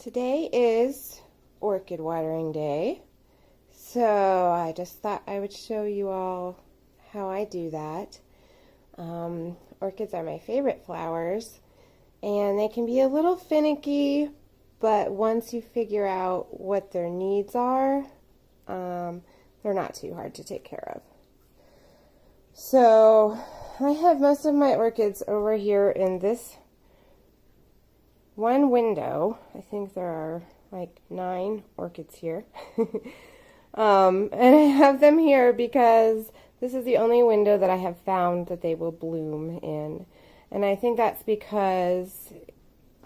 Today is orchid watering day, so I just thought I would show you all how I do that. Orchids are my favorite flowers, and they can be a little finicky, but once you figure out what their needs are, they're not too hard to take care of. So I have most of my orchids over here in this one window. I think there are like 9 orchids here. And I have them here because this is the only window that I have found that they will bloom in. And I think that's because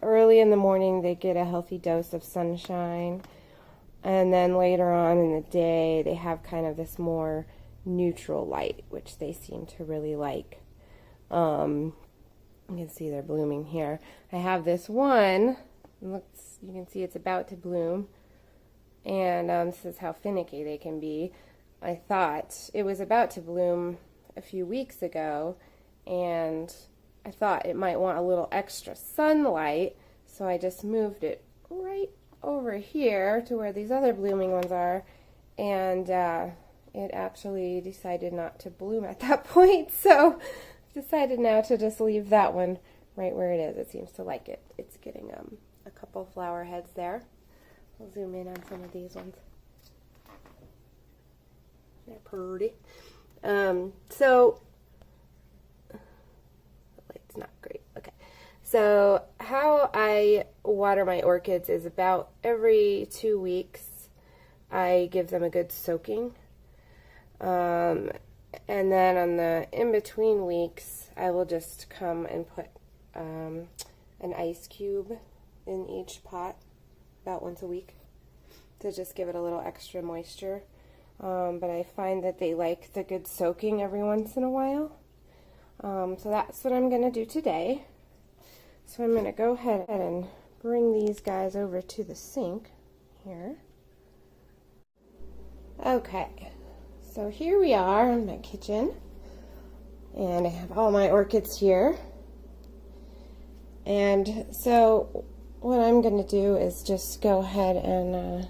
early in the morning they get a healthy dose of sunshine, and then later on in the day they have kind of this more neutral light, which they seem to really like. You can see they're blooming here. I have this one, you can see it's about to bloom, and this is how finicky they can be. I thought it was about to bloom a few weeks ago, and I thought it might want a little extra sunlight, so I just moved it right over here to where these other blooming ones are, and it actually decided not to bloom at that point, so decided now to just leave that one right where it is. It seems to like it. It's getting a couple flower heads there. I'll zoom in on some of these ones. They're pretty. So the light's not great. Okay. So how I water my orchids is about every 2 weeks I give them a good soaking. And then on the in-between weeks, I will just come and put an ice cube in each pot about once a week to just give it a little extra moisture. But I find that they like the good soaking every once in a while. So that's what I'm going to do today. So I'm going to go ahead and bring these guys over to the sink here. Okay. So here we are in my kitchen, and I have all my orchids here. And so what I'm going to do is just go ahead and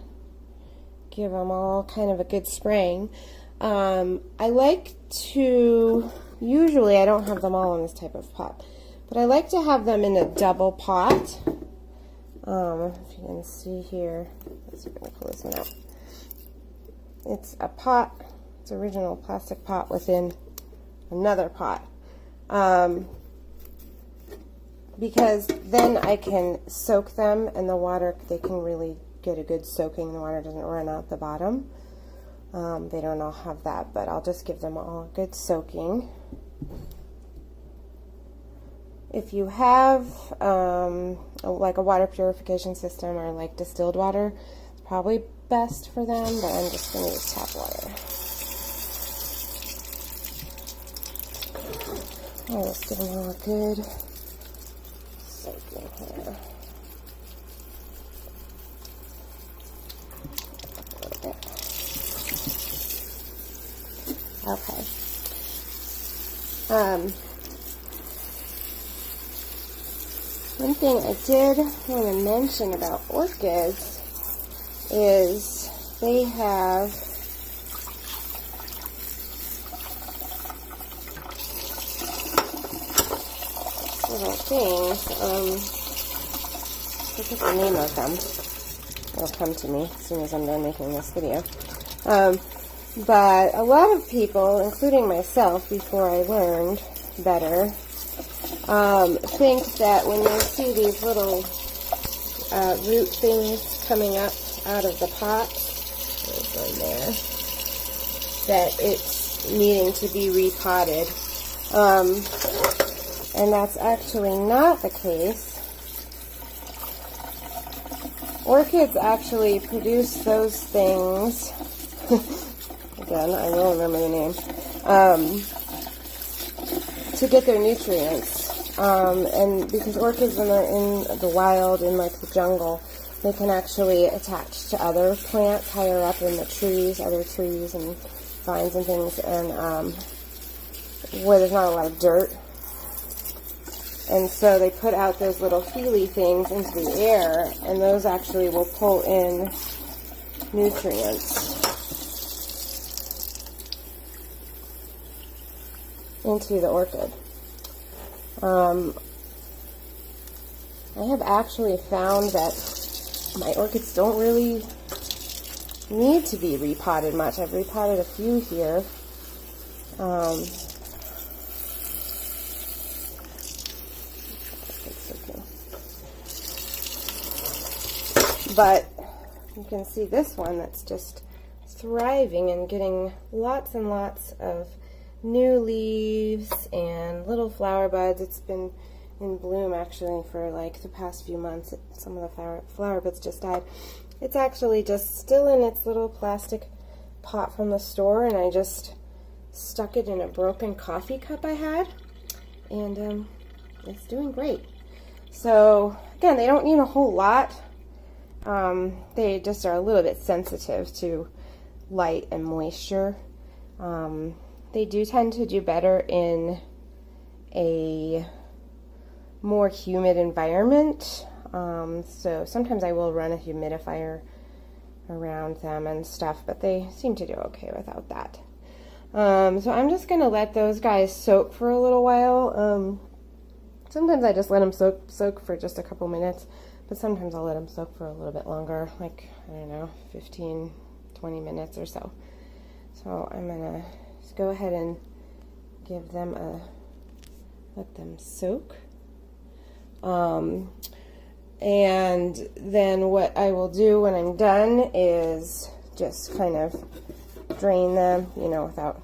give them all kind of a good spraying. I like to, usually I don't have them all in this type of pot, but I like to have them in a double pot. If you can see here, let's see if I can pull this one out. It's a pot. Original plastic pot within another pot, because then I can soak them, and the water, they can really get a good soaking. The water doesn't run out the bottom. They don't all have that, but I'll just give them all a good soaking. If you have like a water purification system or like distilled water, it's probably best for them, but I'm just going to use tap water. I'll just give them all a good soaking here. Okay. One thing I did want to mention about orchids is they have little things. Look at the name of them. It'll come to me as soon as I'm done making this video. But a lot of people, including myself before I learned better, think that when they see these little root things coming up out of the pot, there's one there, that it's needing to be repotted. And that's actually not the case. Orchids actually produce those things. Again, I will remember the name. To get their nutrients. And because orchids, when they're in the wild, in like the jungle, they can actually attach to other plants higher up in the trees, other trees and vines and things, and where there's not a lot of dirt. And so they put out those little feely things into the air, and those actually will pull in nutrients into the orchid. I have actually found that my orchids don't really need to be repotted much. I've repotted a few here. But you can see this one that's just thriving and getting lots and lots of new leaves and little flower buds. It's been in bloom actually for like the past few months. Some of the flower buds just died. It's actually just still in its little plastic pot from the store, and I just stuck it in a broken coffee cup I had, and it's doing great. So again, they don't need a whole lot. They just are a little bit sensitive to light and moisture. They do tend to do better in a more humid environment. So sometimes I will run a humidifier around them and stuff, but they seem to do okay without that. So I'm just going to let those guys soak for a little while. Sometimes I just let them soak for just a couple minutes, but sometimes I'll let them soak for a little bit longer, like, I don't know, 15, 20 minutes or so. So I'm going to just go ahead and give them let them soak. And then what I will do when I'm done is just kind of drain them, you know, without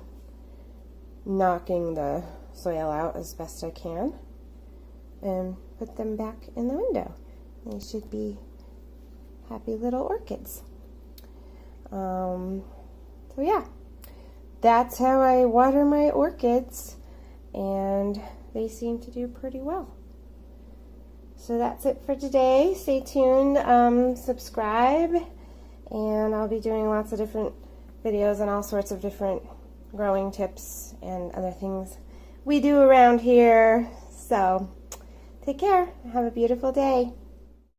knocking the soil out as best I can, and put them back in the window. They should be happy little orchids. So yeah, that's how I water my orchids, and they seem to do pretty well. So that's it for today. Stay tuned, subscribe, and I'll be doing lots of different videos and all sorts of different growing tips and other things we do around here. So take care. Have a beautiful day.